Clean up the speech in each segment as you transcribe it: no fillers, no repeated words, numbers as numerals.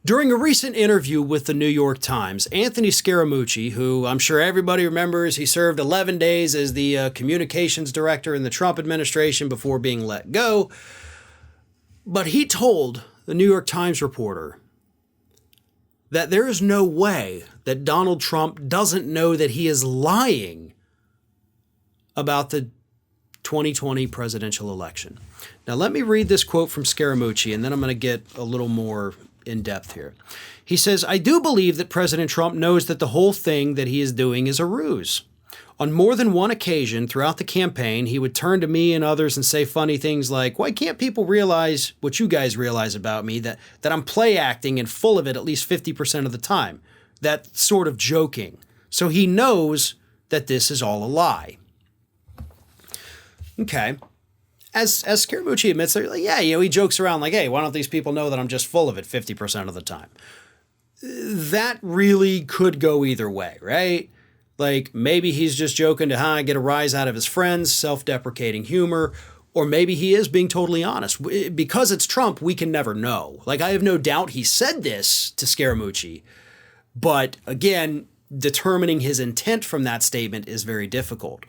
During a recent interview with the New York Times, Anthony Scaramucci, who I'm sure everybody remembers, he served 11 days as the communications director in the Trump administration before being let go. But he told the New York Times reporter that there is no way that Donald Trump doesn't know that he is lying about the 2020 presidential election. Now, let me read this quote from Scaramucci, and then I'm going to get a little more in depth here. He says, "I do believe that President Trump knows that the whole thing that he is doing is a ruse. On more than one occasion throughout the campaign, he would turn to me and others and say funny things like, 'Why can't people realize what you guys realize about me, that I'm play acting and full of it at least 50% of the time?' That sort of joking. So he knows that this is all a lie." Okay. As Scaramucci admits, they're like, yeah, he jokes around like, "Hey, why don't these people know that I'm just full of it 50% of the time?" That really could go either way, right? Like, maybe he's just joking to get a rise out of his friends, self-deprecating humor, or maybe he is being totally honest. Because it's Trump, we can never know. Like, I have no doubt he said this to Scaramucci, but again, determining his intent from that statement is very difficult.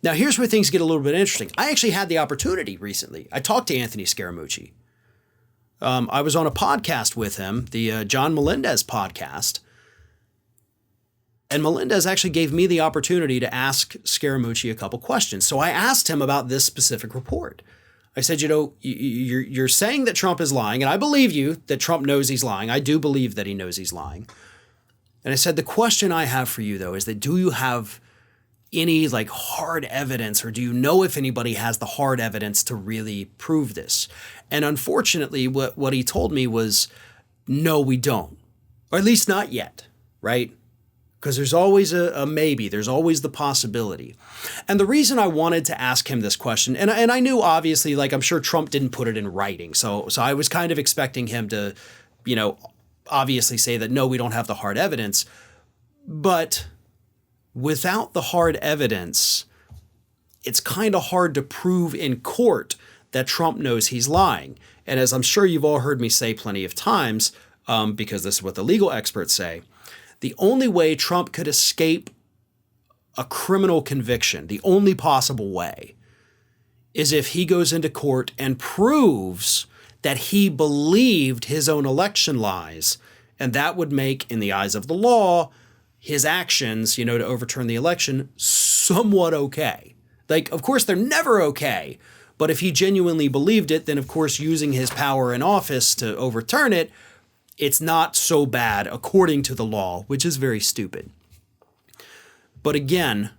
Now, here's where things get a little bit interesting. I actually had the opportunity recently. I talked to Anthony Scaramucci. I was on a podcast with him, the John Melendez podcast. And Melendez actually gave me the opportunity to ask Scaramucci a couple questions. So I asked him about this specific report. I said, you're saying that Trump is lying, and I believe you that Trump knows he's lying. I do believe that he knows he's lying. And I said, the question I have for you, though, is that do you have any hard evidence, or do you know if anybody has the hard evidence to really prove this? And unfortunately, what he told me was, no, we don't. Or at least not yet, right? Because there's always a maybe. There's always the possibility. And the reason I wanted to ask him this question, and I knew obviously, I'm sure Trump didn't put it in writing. So I was kind of expecting him to, obviously say that, no, we don't have the hard evidence. But without the hard evidence, it's kind of hard to prove in court that Trump knows he's lying. And as I'm sure you've all heard me say plenty of times, because this is what the legal experts say, the only way Trump could escape a criminal conviction, the only possible way, is if he goes into court and proves that he believed his own election lies. And that would make, in the eyes of the law, his actions, to overturn the election, somewhat okay. Of course, they're never okay. But if he genuinely believed it, then, of course, using his power in office to overturn it, it's not so bad according to the law, which is very stupid. But again,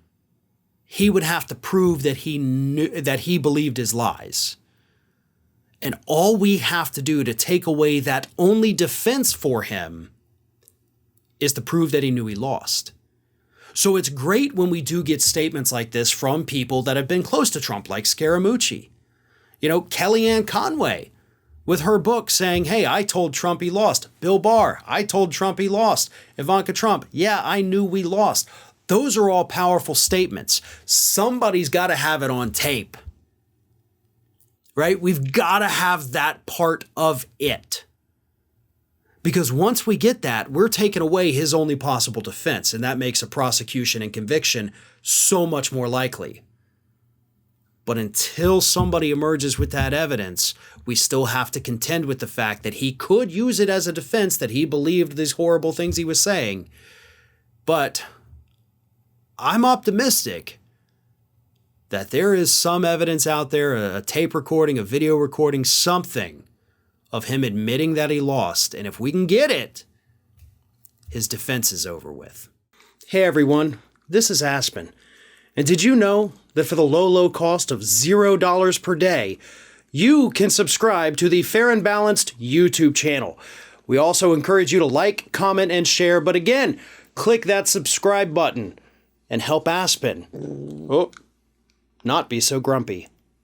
he would have to prove that he believed his lies. And all we have to do to take away that only defense for him is to prove that he knew he lost. So it's great when we do get statements like this from people that have been close to Trump, like Scaramucci. Kellyanne Conway with her book saying, hey, I told Trump he lost. Bill Barr, I told Trump he lost. Ivanka Trump, yeah, I knew we lost. Those are all powerful statements. Somebody's got to have it on tape, right? We've got to have that part of it. Because once we get that, we're taking away his only possible defense, and that makes a prosecution and conviction so much more likely. But until somebody emerges with that evidence, we still have to contend with the fact that he could use it as a defense, that he believed these horrible things he was saying. But I'm optimistic that there is some evidence out there, a tape recording, a video recording, something of him admitting that he lost. And if we can get it, his defense is over with. Hey everyone, this is Aspen. And did you know that for the low cost of $0 per day, you can subscribe to the Fair and Balanced YouTube channel? We also encourage you to like, comment, and share. But again, click that subscribe button and help Aspen not be so grumpy.